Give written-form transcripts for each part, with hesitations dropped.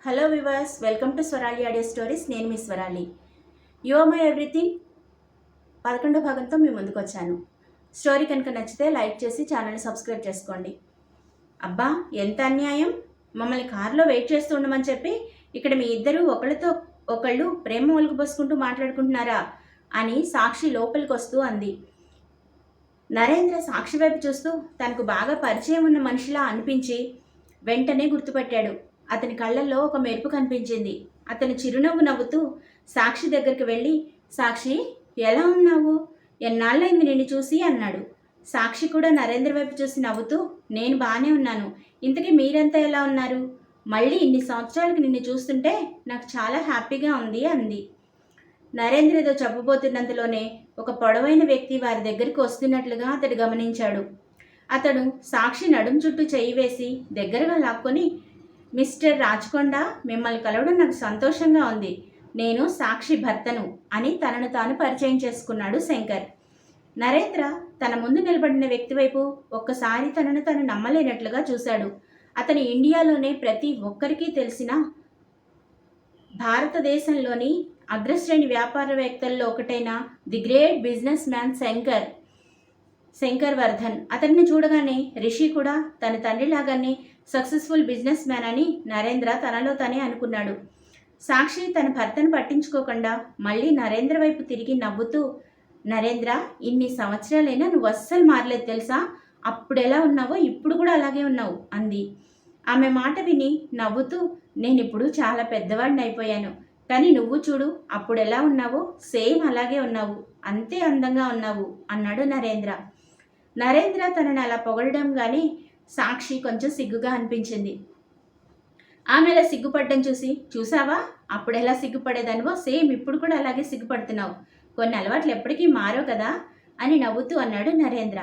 Hello viewers, welcome to Swarali audio stories. నేను మీ Swarali. You are my everything 11వ భాగంతో మీ ముందుకు వచ్చాను. స్టోరీ కనుక నచ్చితే లైక్ చేసి ఛానల్ని సబ్స్క్రైబ్ చేసుకోండి. అబ్బా, ఎంత అన్యాయం! మమ్మల్ని కారులో వెయిట్ చేస్తూ ఉండమని చెప్పి ఇక్కడ మీ ఇద్దరు ఒకళ్ళతో ఒకళ్ళు ప్రేమ ఒలుకుపోసుకుంటూ మాట్లాడుకుంటున్నారా అని సాక్షి లోపలికి వస్తూ అంది. నరేంద్ర సాక్షి వైపు చూస్తూ తనకు బాగా పరిచయం ఉన్న మనిషిలా అనిపించి వెంటనే గుర్తుపట్టాడు. అతని కళ్ళల్లో ఒక మెరుపు కనిపించింది. అతను చిరునవ్వు నవ్వుతూ సాక్షి దగ్గరికి వెళ్ళి, సాక్షి, ఎలా ఉన్నావు? ఎన్నాళ్ళైంది నిన్ను చూసి అన్నాడు. సాక్షి కూడా నరేంద్ర వైపు చూసి నవ్వుతూ, నేను బాగానే ఉన్నాను. ఇంతకీ మీరంతా ఎలా ఉన్నారు? మళ్ళీ ఇన్ని సంవత్సరాలకు నిన్ను చూస్తుంటే నాకు చాలా హ్యాపీగా ఉంది అంది. నరేంద్ర ఏదో చెప్పబోతున్నంతలోనే ఒక పొడవైన వ్యక్తి వారి దగ్గరికి వస్తున్నట్లుగా అతడు గమనించాడు. అతడు సాక్షి నడుం చుట్టూ చెయ్యి వేసి దగ్గరగా లాక్కొని, మిస్టర్ రాచకొండ, మిమ్మల్ని కలవడం నాకు సంతోషంగా ఉంది. నేను సాక్షి భర్తను అని తనను తాను పరిచయం చేసుకున్నాడు శంకర్. నరేంద్ర తన ముందు నిలబడిన వ్యక్తి వైపు ఒక్కసారి తనను తను నమ్మలేనట్లుగా చూశాడు. అతను ఇండియాలోనే ప్రతి ఒక్కరికి తెలిసిన భారతదేశంలోని అగ్రశ్రేణి వ్యాపారవేత్తల్లో ఒకటైన the great business man Shankar Vardhan. అతన్ని చూడగానే రిషి కూడా తన తండ్రిలాగానే సక్సెస్ఫుల్ బిజినెస్ మ్యాన్ అని నరేంద్ర తనలో తనే అనుకున్నాడు. సాక్షి తన భర్తను పట్టించుకోకుండా మళ్ళీ నరేంద్ర వైపు తిరిగి నవ్వుతూ, నరేంద్ర, ఇన్ని సంవత్సరాలైనా నువ్వు అస్సలు మారలేదు తెలుసా? అప్పుడెలా ఉన్నావో ఇప్పుడు కూడా అలాగే ఉన్నావు అంది. ఆమె మాట విని నవ్వుతూ, నేనిప్పుడు చాలా పెద్దవాడిని అయిపోయాను, కానీ నువ్వు చూడు, అప్పుడెలా ఉన్నావో సేమ్ అలాగే ఉన్నావు, అంతే అందంగా ఉన్నావు అన్నాడు నరేంద్ర. నరేంద్ర తనని అలా పొగడడం కానీ సాక్షి కొంచెం సిగ్గుగా అనిపించింది. ఆమె అలా సిగ్గుపడడం చూసి, చూసావా, అప్పుడు ఎలా సిగ్గుపడేదానివో సేమ్ ఇప్పుడు కూడా అలాగే సిగ్గుపడుతున్నావు. కొన్ని అలవాట్లు ఎప్పటికీ మారో కదా అని నవ్వుతూ అన్నాడు నరేంద్ర.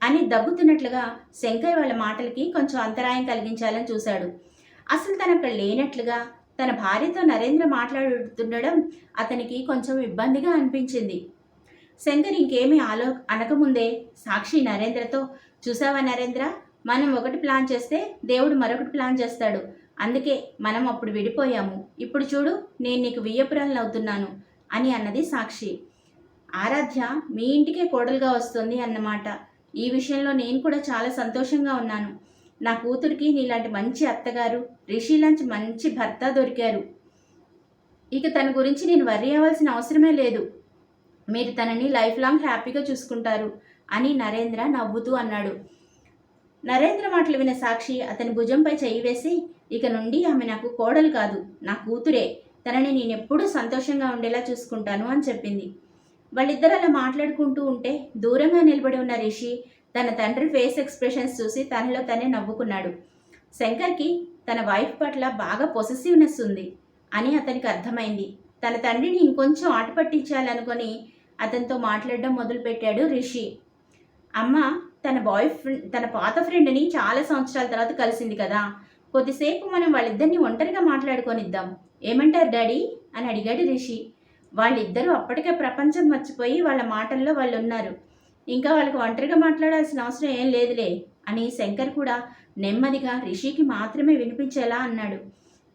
అని దగ్గుతున్నట్లుగా శంకర్ వాళ్ళ మాటలకి కొంచెం అంతరాయం కలిగించాలని చూశాడు. అసలు తను అక్కడ లేనట్లుగా తన భార్యతో నరేంద్ర మాట్లాడుతుండడం అతనికి కొంచెం ఇబ్బందిగా అనిపించింది. శంకర్ ఇంకేమీ అనకముందే సాక్షి నరేంద్రతో, చూసావా నరేంద్ర, మనం ఒకటి ప్లాన్ చేస్తే దేవుడు మరొకటి ప్లాన్ చేస్తాడు. అందుకే మనం అప్పుడు విడిపోయాము. ఇప్పుడు చూడు, నేను నీకు వియ్యపురాలను అవుతున్నాను అని అన్నది సాక్షి. ఆరాధ్య మీ ఇంటికే కోడలుగా వస్తుంది అన్నమాట. ఈ విషయంలో నేను కూడా చాలా సంతోషంగా ఉన్నాను. నా కూతురికి నీలాంటి మంచి అత్తగారు, రిషి లాంటి మంచి భర్త దొరికారు. ఇక తన గురించి నేను వర్రీ అవ్వాల్సిన అవసరమే లేదు. మీరు తనని లైఫ్ లాంగ్ హ్యాపీగా చూసుకుంటారు అని నరేంద్ర నవ్వుతూ అన్నాడు. నరేంద్ర మాటలు విన్న సాక్షి అతని భుజంపై చెయ్యి వేసి, ఇక నుండి ఆమె నాకు కోడలు కాదు, నా కూతురే. తనని నేనెప్పుడూ సంతోషంగా ఉండేలా చూసుకుంటాను అని చెప్పింది. వాళ్ళిద్దరు అలా మాట్లాడుకుంటూ ఉంటే దూరంగా నిలబడి ఉన్న రిషి తన తండ్రి ఫేస్ ఎక్స్ప్రెషన్స్ చూసి తనలో తనే నవ్వుకున్నాడు. శంకర్కి తన వైఫ్ పట్ల బాగా పొసెసివ్నెస్ ఉంది అని అతనికి అర్థమైంది. తన తండ్రిని ఇంకొంచెం ఆట పట్టించాలనుకొని అతనితో మాట్లాడడం మొదలుపెట్టాడు రిషి. అమ్మ తన పాత ఫ్రెండ్ని చాలా సంవత్సరాల తర్వాత కలిసింది కదా, కొద్దిసేపు మనం వాళ్ళిద్దరిని ఒంటరిగా మాట్లాడుకొనిద్దాం, ఏమంటారు డాడీ అని అడిగాడు రిషి. వాళ్ళిద్దరూ అప్పటికే ప్రపంచం మర్చిపోయి వాళ్ళ మాటల్లో వాళ్ళు ఉన్నారు. ఇంకా వాళ్ళకి ఒంటరిగా మాట్లాడాల్సిన అవసరం ఏం లేదులే అని శంకర్ కూడా నెమ్మదిగా రిషికి మాత్రమే వినిపించేలా అన్నాడు.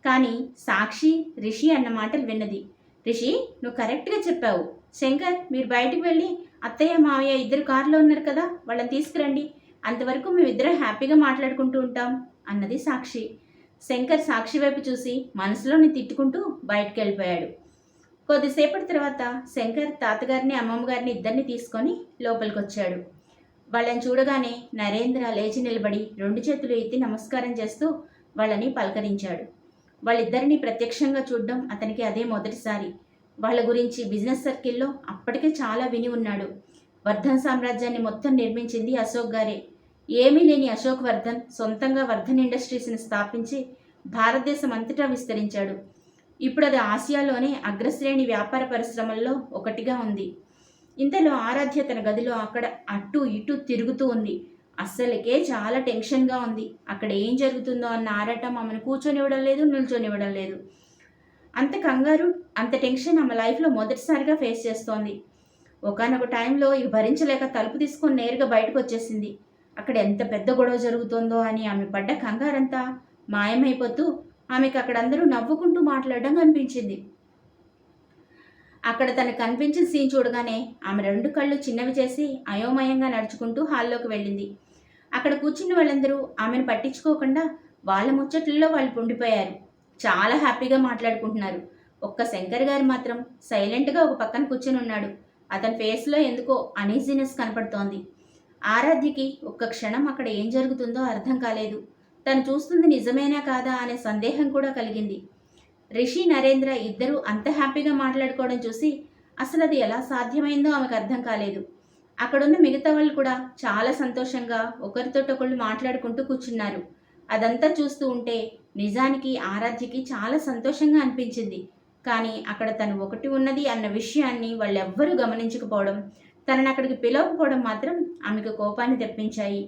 కానీ సాక్షి రిషి అన్న మాటలు విన్నది. రిషి, నువ్వు కరెక్ట్గా చెప్పావు. శంకర్, మీరు బయటకు వెళ్ళి అత్తయ్య మావయ్య ఇద్దరు కారులో ఉన్నారు కదా, వాళ్ళని తీసుకురండి. అంతవరకు మేమిద్దరం హ్యాపీగా మాట్లాడుకుంటూ ఉంటాం అన్నది సాక్షి. శంకర్ సాక్షి వైపు చూసి మనసులోని తిట్టుకుంటూ బయటకు వెళ్ళిపోయాడు. కొద్దిసేపటి తర్వాత శంకర్ తాతగారిని అమ్మమ్మగారిని ఇద్దరిని తీసుకొని లోపలికి వచ్చాడు. వాళ్ళని చూడగానే నరేంద్ర లేచి నిలబడి 2 చేతులు ఎత్తి నమస్కారం చేస్తూ వాళ్ళని పలకరించాడు. వాళ్ళిద్దరిని ప్రత్యక్షంగా చూడడం అతనికి అదే మొదటిసారి. వాళ్ళ గురించి బిజినెస్ సర్కిల్లో అప్పటికే చాలా విని ఉన్నాడు. వర్ధన్ సామ్రాజ్యాన్ని మొత్తం నిర్మించింది అశోక్ గారే. ఏమీ లేని అశోక్ వర్ధన్ సొంతంగా వర్ధన్ ఇండస్ట్రీస్ని స్థాపించి భారతదేశం అంతటా విస్తరించాడు. ఇప్పుడు అది ఆసియాలోనే అగ్రశ్రేణి వ్యాపార పరిశ్రమల్లో ఒకటిగా ఉంది. ఇంతలో ఆరాధ్య తన గదిలో అక్కడ అటు ఇటు తిరుగుతూ ఉంది. అస్సలకే చాలా టెన్షన్గా ఉంది. అక్కడ ఏం జరుగుతుందో అన్న ఆరాటం ఆమెను కూర్చొనివ్వడం లేదు, నిల్చొనివ్వడం లేదు. అంత కంగారు, అంత టెన్షన్ ఆమె లైఫ్లో మొదటిసారిగా ఫేస్ చేస్తోంది. ఒకనొక టైంలో ఇక భరించలేక తలుపు తీసుకొని నేరుగా బయటకు వచ్చేసింది. అక్కడ ఎంత పెద్ద గొడవ జరుగుతుందో అని ఆమె పడ్డ కంగారంతా మాయమైపోతూ ఆమెకు అక్కడ అందరూ నవ్వుకుంటూ మాట్లాడడం కనిపించింది. అక్కడ తనకు కనిపించిన సీన్ చూడగానే ఆమె 2 కళ్ళు చిన్నవి చేసి అయోమయంగా నడుచుకుంటూ హాల్లోకి వెళ్ళింది. అక్కడ కూర్చున్న వాళ్ళందరూ ఆమెను పట్టించుకోకుండా వాళ్ళ ముచ్చట్లలో వాళ్ళు ఉండిపోయారు. చాలా హ్యాపీగా మాట్లాడుకుంటున్నారు. ఒక్క శంకర్ గారు మాత్రం సైలెంట్గా ఒక పక్కన కూర్చుని ఉన్నాడు. అతని ఫేస్లో ఎందుకో అనీజీనెస్ కనపడుతోంది. ఆరాధ్యకి ఒక్క క్షణం అక్కడ ఏం జరుగుతుందో అర్థం కాలేదు. తను చూస్తుంది నిజమేనా కాదా అనే సందేహం కూడా కలిగింది. రిషి, నరేంద్ర ఇద్దరూ అంత హ్యాపీగా మాట్లాడుకోవడం చూసి అసలు అది ఎలా సాధ్యమైందో ఆమెకు అర్థం కాలేదు. అక్కడున్న మిగతా వాళ్ళు కూడా చాలా సంతోషంగా ఒకరితోటొకళ్ళు మాట్లాడుకుంటూ కూర్చున్నారు. అదంతా చూస్తూ ఉంటే నిజానికి ఆరాధ్యకి చాలా సంతోషంగా అనిపించింది. కానీ అక్కడ తను ఒకటి ఉన్నది అన్న విషయాన్ని వాళ్ళెవ్వరూ గమనించకపోవడం, తనని అక్కడికి పిలవకపోవడం మాత్రం ఆమెకు కోపాన్ని తెప్పించాయి.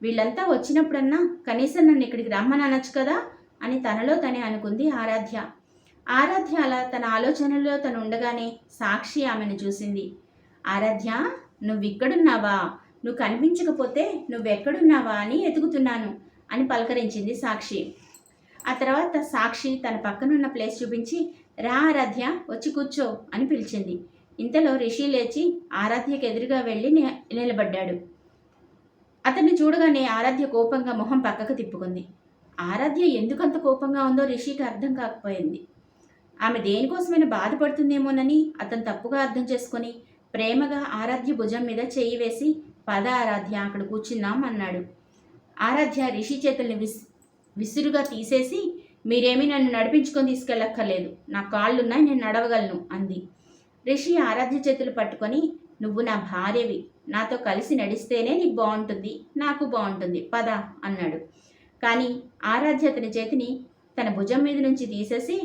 వీళ్ళంతా వచ్చినప్పుడన్నా కనీసం నన్ను ఇక్కడికి రమ్మని అనొచ్చు కదా అని తనలో తనే అనుకుంది ఆరాధ్య. ఆరాధ్య అలా తన ఆలోచనలో తను ఉండగానే సాక్షి ఆమెను చూసింది. ఆరాధ్య, నువ్విక్కడున్నావా? నువ్వు కనిపించకపోతే నువ్వెక్కడున్నావా అని ఎతుకుతున్నాను అని పలకరించింది సాక్షి. ఆ తర్వాత సాక్షి తన పక్కనున్న ప్లేస్ చూపించి, రా ఆరాధ్య, వచ్చి కూర్చో అని పిలిచింది. ఇంతలో రిషి లేచి ఆరాధ్యకు ఎదురుగా వెళ్ళి నిలబడ్డాడు. అతన్ని చూడగానే ఆరాధ్య కోపంగా మొహం పక్కకు తిప్పుకుంది. ఆరాధ్య ఎందుకంత కోపంగా ఉందో రిషికి అర్థం కాకపోయింది. ఆమె దేనికోసమైనా బాధపడుతుందేమోనని అతను తప్పుగా అర్థం చేసుకుని ప్రేమగా ఆరాధ్య భుజం మీద చెయ్యి వేసి, పద ఆరాధ్య, అక్కడ కూర్చుందాం అన్నాడు. ఆరాధ్య రిషి చేతుల్ని విసురుగా తీసేసి, మీరేమీ నన్ను నడిపించుకొని తీసుకెళ్ళక్కర్లేదు, నా కాళ్ళున్నాయి, నేను నడవగలను అంది. రిషి ఆరాధ్య చేతులు పట్టుకొని, నువ్వు నా భార్యవి, నాతో కలిసి నడిస్తేనే నీకు బాగుంటుంది, నాకు బాగుంటుంది, పద అన్నాడు. కానీ ఆరాధ్య అతని చేతిని తన భుజం మీద నుంచి తీసేసి,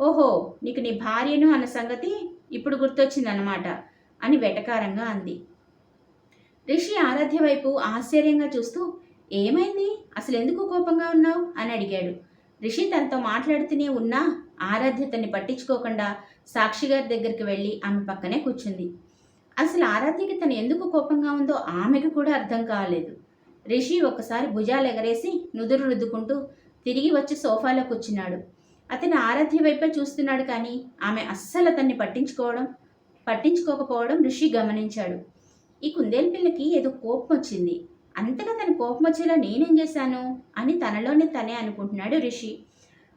ఓహో, నీకు నీ భార్యను అన్న సంగతి ఇప్పుడు గుర్తొచ్చిందన్నమాట అని వెటకారంగా అంది. రిషి ఆరాధ్య వైపు ఆశ్చర్యంగా చూస్తూ, ఏమైంది, అసలు ఎందుకు కోపంగా ఉన్నావు అని అడిగాడు. రిషి తనతో మాట్లాడుతూనే ఉన్నా ఆరాధ్య తన్ని పట్టించుకోకుండా సాక్షి గారి దగ్గరికి వెళ్ళి ఆమె పక్కనే కూర్చుంది. అసలు ఆరాధ్యకి తను ఎందుకు కోపంగా ఉందో ఆమెకు కూడా అర్థం కాలేదు. రిషి ఒక్కసారి భుజాలు ఎగరేసి నుదురు రుద్దుకుంటూ తిరిగి వచ్చి సోఫాలో కూర్చున్నాడు. అతను ఆరాధ్య వైపే చూస్తున్నాడు, కానీ ఆమె అస్సలు అతన్ని పట్టించుకోకపోవడం రిషి గమనించాడు. ఈ కుందేలు పిల్లకి ఏదో కోపం వచ్చింది, అంతగా తన కోపం వచ్చేలా నేనేం చేశాను అని తనలోనే తనే అనుకుంటున్నాడు రిషి.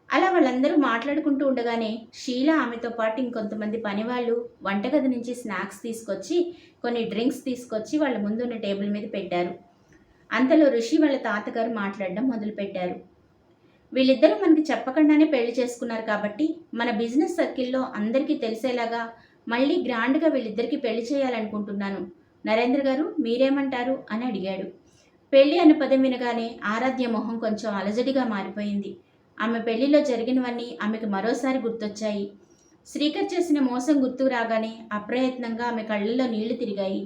అలా వాళ్ళందరూ మాట్లాడుకుంటూ ఉండగానే షీలా ఆమెతో పాటు ఇంకొంతమంది పనివాళ్ళు వంటగది నుంచి స్నాక్స్ తీసుకొచ్చి కొన్ని డ్రింక్స్ తీసుకొచ్చి వాళ్ళ ముందున్న టేబుల్ మీద పెట్టారు. అంతలో రిషి వాళ్ళ తాతగారు మాట్లాడడం మొదలుపెట్టారు. వీళ్ళిద్దరూ మనకి చెప్పకుండానే పెళ్లి చేసుకున్నారు కాబట్టి మన బిజినెస్ సర్కిల్లో అందరికీ తెలిసేలాగా మళ్ళీ గ్రాండ్గా వీళ్ళిద్దరికీ పెళ్లి చేయాలనుకుంటున్నాను. నరేంద్ర గారు మీరేమంటారు అని అడిగాడు. పెళ్లి అనే పదం వినగానే ఆరాధ్య మొహం కొంచెం అలజడిగా మారిపోయింది. ఆమె పెళ్లిలో జరిగినవన్నీ ఆమెకు మరోసారి గుర్తొచ్చాయి. శ్రీకర్ చేసిన మోసం గుర్తుకు రాగానే అప్రయత్నంగా ఆమె కళ్ళల్లో నీళ్లు తిరిగాయి.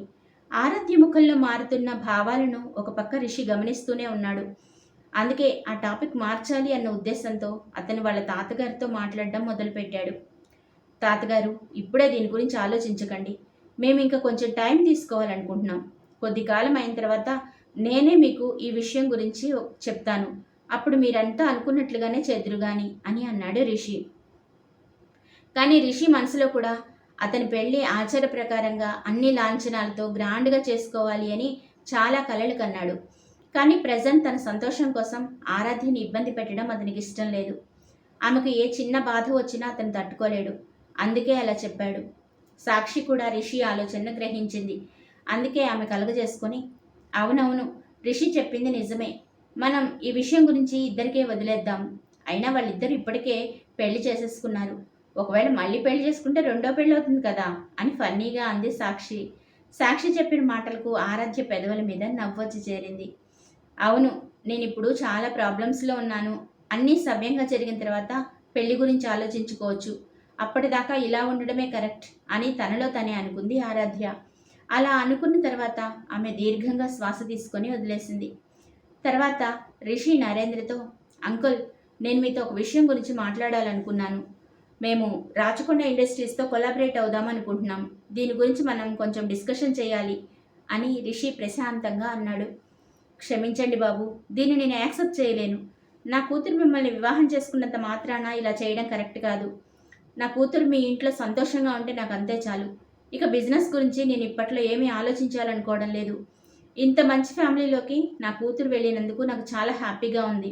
ఆరాధ్య ముఖంలో మారుతున్న భావాలను ఒక పక్క రిషి గమనిస్తూనే ఉన్నాడు. అందుకే ఆ టాపిక్ మార్చాలి అన్న ఉద్దేశంతో అతను వాళ్ళ తాతగారితో మాట్లాడడం మొదలుపెట్టాడు. తాతగారు, ఇప్పుడే దీని గురించి ఆలోచించకండి, మేము ఇంకా కొంచెం టైం తీసుకోవాలనుకుంటున్నాం. కొద్ది కాలం అయిన తర్వాత నేనే మీకు ఈ విషయం గురించి చెప్తాను, అప్పుడు మీరంతా అనుకున్నట్లుగానే చేదురు గాని అని అన్నాడు రిషి. కానీ రిషి మనసులో కూడా అతని పెళ్లి ఆచార ప్రకారంగా అన్ని లాంఛనాలతో గ్రాండ్గా చేసుకోవాలి అని చాలా కలలు కన్నాడు. కానీ ప్రజెంట్ తన సంతోషం కోసం ఆరాధ్యని ఇబ్బంది పెట్టడం అతనికి ఇష్టం లేదు. ఆమెకు ఏ చిన్న బాధ వచ్చినా అతను తట్టుకోలేడు. అందుకే అలా చెప్పాడు. సాక్షి కూడా రిషి ఆలోచనను గ్రహించింది. అందుకే ఆమె కలుగజేసుకొని, అవునవును, రిషి చెప్పింది నిజమే, మనం ఈ విషయం గురించి ఇద్దరికే వదిలేద్దాం. అయినా వాళ్ళిద్దరు ఇప్పటికే పెళ్లి చేసేసుకున్నారు, ఒకవేళ మళ్ళీ పెళ్లి చేసుకుంటే రెండో పెళ్ళి అవుతుంది కదా అని ఫన్నీగా అంది సాక్షి. సాక్షి చెప్పిన మాటలకు ఆరాధ్య పెదవుల మీద నవ్వొచ్చి చేరింది. అవును, నేను ఇప్పుడు చాలా ప్రాబ్లమ్స్లో ఉన్నాను, అన్నీ సవ్యంగా జరిగిన తర్వాత పెళ్లి గురించి ఆలోచించుకోవచ్చు, అప్పటిదాకా ఇలా ఉండడమే కరెక్ట్ అని తనలో తనే అనుకుంది ఆరాధ్య. అలా అనుకున్న తర్వాత ఆమె దీర్ఘంగా శ్వాస తీసుకొని వదిలేసింది. తర్వాత రిషి నరేంద్రతో, అంకుల్, నేను మీతో ఒక విషయం గురించి మాట్లాడాలనుకున్నాను. మేము రాచకొండ ఇండస్ట్రీస్తో కొలాబరేట్ అవుదాం అనుకుంటున్నాం, దీని గురించి మనం కొంచెం డిస్కషన్ చేయాలి అని రిషి ప్రశాంతంగా అన్నాడు. క్షమించండి బాబు, దీన్ని నేను యాక్సెప్ట్ చేయలేను. నా కూతురు మిమ్మల్ని వివాహం చేసుకున్నంత మాత్రాన ఇలా చేయడం కరెక్ట్ కాదు. నా కూతురు మీ ఇంట్లో సంతోషంగా ఉంటే నాకు అంతే చాలు. ఇక బిజినెస్ గురించి నేను ఇప్పట్లో ఏమీ ఆలోచించాలనుకోవడం లేదు. ఇంత మంచి ఫ్యామిలీలోకి నా కూతురు వెళ్ళినందుకు నాకు చాలా హ్యాపీగా ఉంది.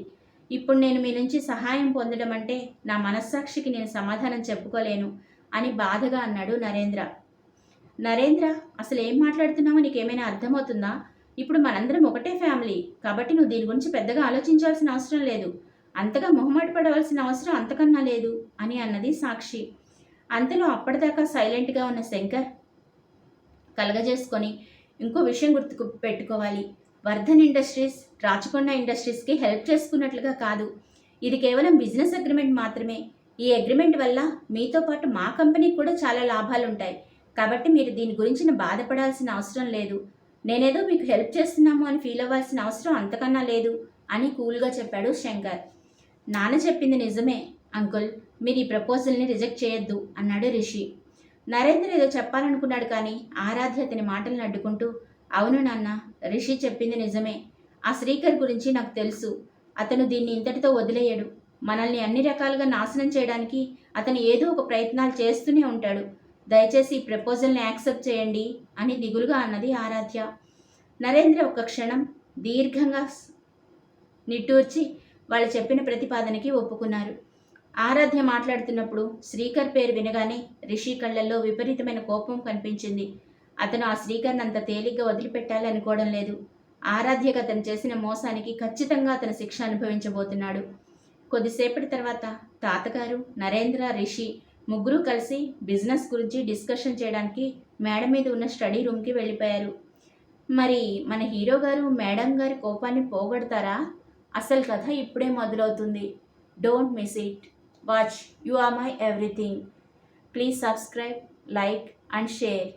ఇప్పుడు నేను మీ నుంచి సహాయం పొందడం అంటే నా మనస్సాక్షికి నేను సమాధానం చెప్పుకోలేను అని బాధగా అన్నాడు నరేంద్ర. నరేంద్ర, అసలు ఏం మాట్లాడుతున్నావో నీకేమైనా అర్థమవుతుందా? ఇప్పుడు మనందరం ఒకటే ఫ్యామిలీ కాబట్టి నువ్వు దీని గురించి పెద్దగా ఆలోచించాల్సిన అవసరం లేదు. అంతగా మొహమాట పడవలసిన అవసరం అంతకన్నా లేదు అని అన్నది సాక్షి. అంతలో అప్పటిదాకా సైలెంట్గా ఉన్న శంకర్ కలగజేసుకొని ఇంకో విషయం గుర్తుకు పెట్టుకోవాలి. వర్ధన్ ఇండస్ట్రీస్ రాచకొండ ఇండస్ట్రీస్కి హెల్ప్ చేసుకున్నట్లుగా కాదు. ఇది కేవలం బిజినెస్ అగ్రిమెంట్ మాత్రమే. ఈ అగ్రిమెంట్ వల్ల మీతో పాటు మా కంపెనీకి కూడా చాలా లాభాలు ఉంటాయి. కాబట్టి మీరు దీని గురించి బాధపడాల్సిన అవసరం లేదు. నేనేదో మీకు హెల్ప్ చేస్తున్నాము అని ఫీల్ అవ్వాల్సిన అవసరం అంతకన్నా లేదు అని కూల్గా చెప్పాడు శంకర్. నాన్న చెప్పింది నిజమే అంకుల్, మీరు ఈ ప్రపోజల్ని రిజెక్ట్ చేయొద్దు అన్నాడు రిషి. నరేంద్ర ఏదో చెప్పాలనుకున్నాడు కానీ ఆరాధ్య అతని మాటలను అడ్డుకుంటూ, అవును నాన్న, రిషి చెప్పింది నిజమే. ఆ శ్రీకర్ గురించి నాకు తెలుసు. అతను దీన్ని ఇంతటితో వదిలేయడు. మనల్ని అన్ని రకాలుగా నాశనం చేయడానికి అతను ఏదో ఒక ప్రయత్నాలు చేస్తూనే ఉంటాడు. దయచేసి ఈ ప్రపోజల్ని యాక్సెప్ట్ చేయండి అని దిగులుగా అన్నది ఆరాధ్య. నరేంద్ర ఒక్క క్షణం దీర్ఘంగా నిట్టూర్చి వాళ్ళు చెప్పిన ప్రతిపాదనకి ఒప్పుకున్నారు. ఆరాధ్య మాట్లాడుతున్నప్పుడు శ్రీకర్ పేరు వినగానే రిషి కళ్ళల్లో విపరీతమైన కోపం కనిపించింది. అతను ఆ శ్రీకర్ని అంత తేలిగ్గా వదిలిపెట్టాలి అనుకోవడం లేదు. ఆరాధ్యకు అతను చేసిన మోసానికి ఖచ్చితంగా అతను శిక్ష అనుభవించబోతున్నాడు. కొద్దిసేపటి తర్వాత తాతగారు, నరేంద్ర, రిషి ముగ్గురు కలిసి బిజినెస్ గురించి డిస్కషన్ చేయడానికి మేడ మీద ఉన్న స్టడీ రూమ్కి వెళ్ళిపోయారు. మరి మన హీరో గారు మేడం గారి కోపాన్ని పోగొడతారా? అసలు కథ ఇప్పుడే మొదలవుతుంది. Don't miss it. Watch. You are my everything. Please subscribe, like and share.